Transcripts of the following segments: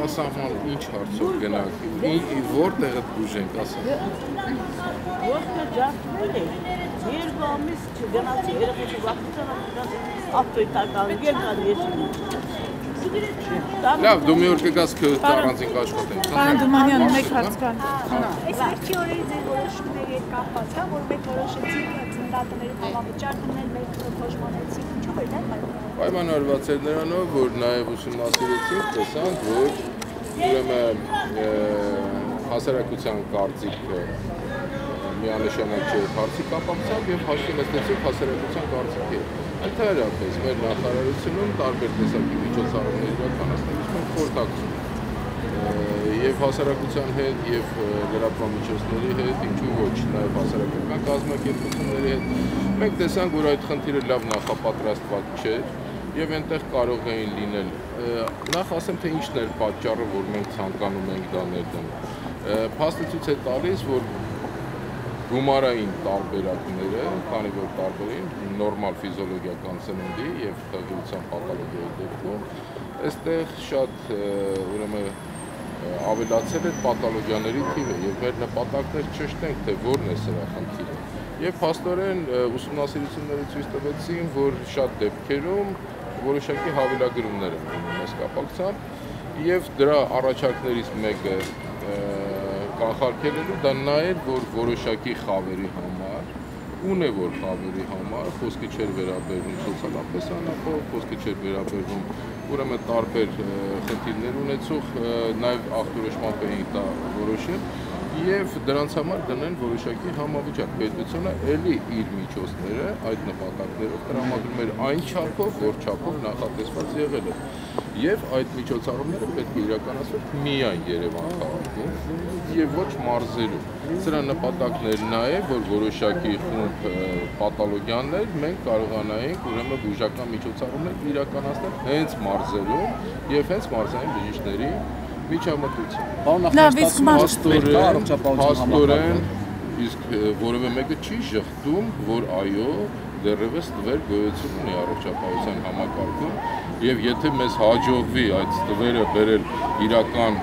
արտասահման ինչ հարցով գնանք, որտեղ է բուժենք, ասենք։ Որտեղ ջարդվել է, երկու ամիս չգնացի, երեխեքի վախտության ավտոյտական, երկան եսին։ Լավ, դու մի օր կգաս առանձին կաշխատենք։ Պարոն Դումանյան, մեկ հարց կան։ Այս վերջի օրերի ձեր որոշումների հետ կապված, հա, որ մեկ որոշեցիք ծննդատների համավճար դնել, մեկ փոշմանեցիք, ինչու՞ էր դա պայմանավորված էր նրանով, որ նաև ուսումնասիրեցինք, տեսանք, որ ուրեմն հասարակության կարծիքը միանշանակ չէ հարցի կապակցությամբ եւ հաշվի նստեցինք հասարակության կարծիքի։ Ընդհանրապես մեր նախարարությունում տարբեր տեսակի միջոցառումներ իրականացնելիս մենք խորհրդակցում եւ հասարակության հետ եւ լրատվամիջոցների հետ, ինչու ոչ, նաեւ հասարակական կազմակերպությունների հետ մենք տեսանք, որ այդ խնդիրը լավ նախապատրաստված չէ եւ այնտեղ կարող էին լինել նախ ասեմ թե ինչն էր պատճառը, որ մենք ցանկանում ենք դա ներդնել։ Փաստը ցույց է տալիս, որ գումարային տարբերակները, քանի որ տարբեր են նորմալ ֆիզիոլոգիական ծննդի եւ տղայության պաթոլոգիայի դեպքում, այստեղ շատ ուրեմն ավելացել է պաթոլոգիաների թիվը եւ մեր նպատակներ չշտենք, թե որն է սրա խնդիրը։ Եվ փաստորեն ուսումնասիրությունները ցույց տվեցին, որ շատ դեպքերում որոշակի հավելագրումներ են ունենում կապակցությամբ եւ դրա առաջարկներից մեկը կանխարգելելու դա նա էր, որ որոշակի խավերի համար, ունևոր խավերի համար, խոսքի չէր վերաբերվում սոցիալապես անախով, խոսքի չէր վերաբերվում ուրեմն տարբեր խնդիրներ ունեցող նաեւ ախտորոշման էինք դա որոշել եւ դրանց համար դնեն որոշակի համավճար։ Պետությունը ելի իր միջոցները այդ նպատակներով տրամադրում էր այն չափով, որ չափով նախատեսված եղել է։ Եվ այդ միջոցառումները պետք է իրականացվեն միայն Երևան քաղաքում եւ ոչ մարզերում։ Սրա նպատակներն նա է, որ որոշակի խումբ պաթոլոգիաներ մենք կարողանայինք ուրեմն բուժական միջոցառումներ իրականացնել հենց մարզերում եւ հենց մարզային բժիշկների Փաստորեն, իսկ որևէ մեկը չի ժխտում, որ այո, դեռևս տվեր գոյություն ունի առողջապահության համակարգում եւ եթե մեզ հաջողվի այդ տվերը բերել իրական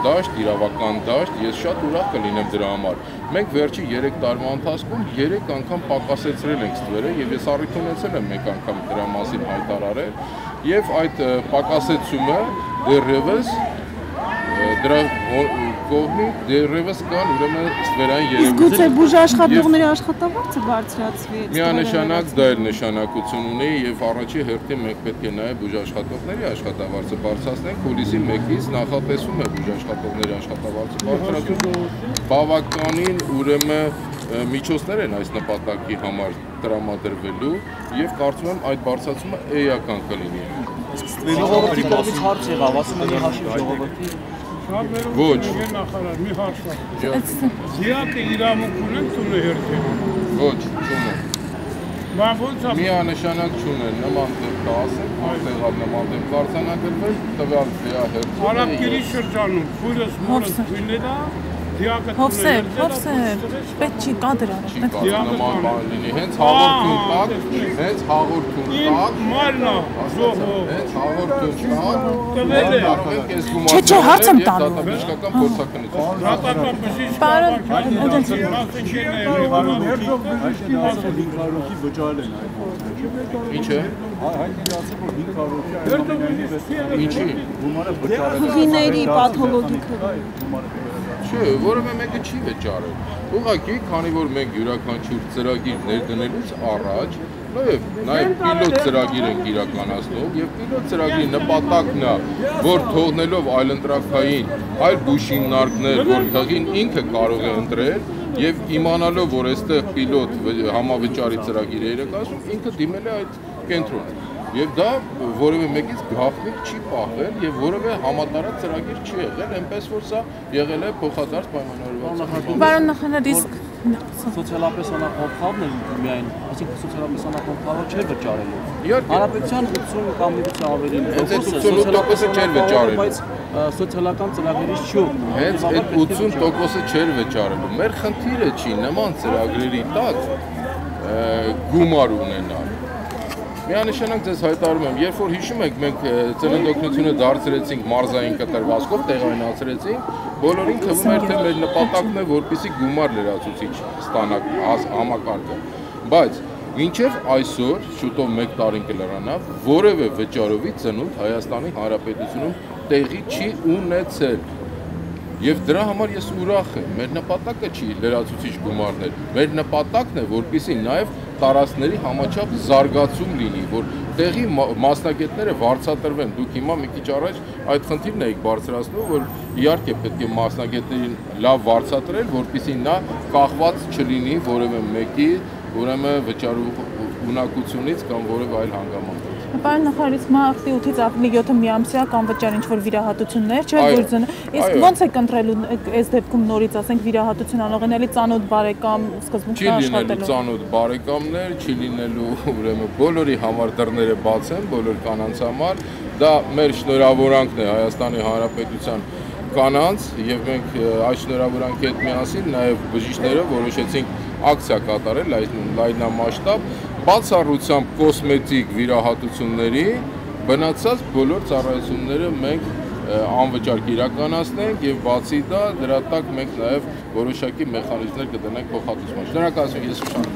դաշտ, իրավական դաշտ, ես շատ ուրախ կլինեմ դրա համար։ Մենք վերջի 3 տարվա ընթացքում 3 անգամ պակասեցրել ենք ստվերը եւ ես առիթ ունեցել եմ մեկ անգամ դրա մասին հայտարարել եւ այդ պակասեցումը դեռևս դրա կողմի դեռևս կան ուրեմն ստվերային երևույթներ։ Իսկ գուցե բուժաշխատողների աշխատավարձը բարձրացվի։ Միանշանակ դա էլ նշանակություն ունի եւ առաջի հերթին մենք պետք է նաեւ բուժաշխատողների աշխատավարձը բարձրացնենք, հուլիսի 1-ից նախատեսվում է բուժաշխատողների աշխատավարձը բարձրացում։ Բավականին ուրեմն միջոցներ են այս նպատակի համար տրամադրվելու եւ կարծում եմ այդ բարձրացումը էական կլինի։ Ժողովրդի կողմից հարց եղավ, ասում են հաշիվ ժողովրդի։ Ոչ։ Նախարար, մի հարց։ Դիակը իրավունք ունեն տունը հերթել։ Ոչ, չունեն։ Միանշանակ չունեն, նման դեպք ասենք, որտեղ նման դեպք արձանագրվել, տվյալ դիա հերթել։ Արաբկերի շրջանում քույրս մորս քույրներա Հովսեր, պետք չի կա դրան։ Նման բան լինի, հենց հաղորդում տակ, հենց հաղորդում տակ, մարնա, ժողով, հենց հաղորդում տակ, տվել է։ Չէ, հարց եմ տանում։ Դատաբժշկական փորձաքննություն։ Ռատական բժիշկ Պարոն, Ինչ է։ Ինչի։ Հղիների պաթոլոգիկը։ Չէ, որևէ մեկը չի վճարել։ Ուղղակի, քանի որ մենք յուրաքանչյուր ծրագիր ներդնելուց առաջ նաև պիլոտ ծրագիր ենք իրականացնում եւ պիլոտ ծրագրի նպատակն է, որ թողնելով այլընտրանքային այլ բուժիմնարկներ, որ հղին ինքը կարող է ընտրել եւ իմանալով, որ այստեղ պիլոտ համավճարի ծրագիր է իրականացում, ինքը դիմել է այդ կենտրոնը։ Եվ դա որևէ մեկից գաղտնիք չի պահվել եւ որևէ համատարած ծրագիր չի եղել, այնպես որ սա եղել է փոխադարձ պայմանավորվածություն։ Պարոն նախարար, իսկ սոցիալապես անախոհ խավն է միայն, այսինքն սոցիալապես անախոհ խավը չէ վճարելու։ Հանրապետության 80 կամ միգուցե ավելին %80%-ը չէր վճարելու, բայց սոցիալական ծրագրերից չի օգնում։ Հենց այդ 80%-ը չէր վճարելու։ Մեր խնդիրը չի նման ծրագրերի տակ գումար ունենալ։ Միանշանակ ձեզ հայտարարում եմ, երբ որ հիշում եք, մենք ծննդօգնությունը դարձրեցինք մարզային կտրվածքով, տեղայնացրեցինք, բոլորին թվում էր, թե մեր նպատակն է, որպեսզի գումար լրացուցիչ ստանանք համակարգը, բայց մինչև այսօր, շուտով 1 տարին կլրանա, որևէ վճարովի ծնունդ Հայաստանի Հանրապետությունում տեղի չի ունեցել։ Եվ դրա համար ես ուրախ եմ, մեր նպատակը չի լրացուցիչ գումարներ, մեր նպատակն է, որպեսզի նաև տարածքների համաչափ զարգացում լինի, որ տեղի մասնագետները վարձատրվեն, դուք հիմա մի քիչ առաջ այդ խնդիրն եք բարձրացնում, որ իհարկե պետք է մասնագետներին լավ վարձատրել, որպեսզի նա կախված չլինի որևէ մեկի, ուրեմն վճարու ունակությունից կամ որևէ այլ հանգամանքից։ Պարոն նախարար, մարտի 8-ից ապրիլի 7-ը միամսյա անվճար ինչ-որ վիրահատություններ չէ գործն։ Իսկ ո՞նց է ընտրելու այս դեպքում նորից ասենք վիրահատություն անողն էլի ծանոթ բարեկամ սկզբունքն աշխատելու։ Չի լինելու ծանոթ բարեկամներ, չի լինելու ուրեմն բոլորի համար դռները բաց են, բոլոր կանանց համար։ Դա մեր շնորհավորանքն է Հայաստանի Հանրապետության կանանց եւ մենք այս շնորհավորանքի հետ միասին նաեւ բժիշկները որոշեցինք ակցիա կատարել լայնամասշտաբ բացառությամբ կոսմետիկ վիրահատությունների բնացած բոլոր ծառայությունները մենք անվճար կիրականացնենք եւ բացի դա դրա տակ մենք նաեւ որոշակի մեխանիզմներ կդնենք փոխհատուցման։ Շնորհակալություն, ես ուշադրում եմ։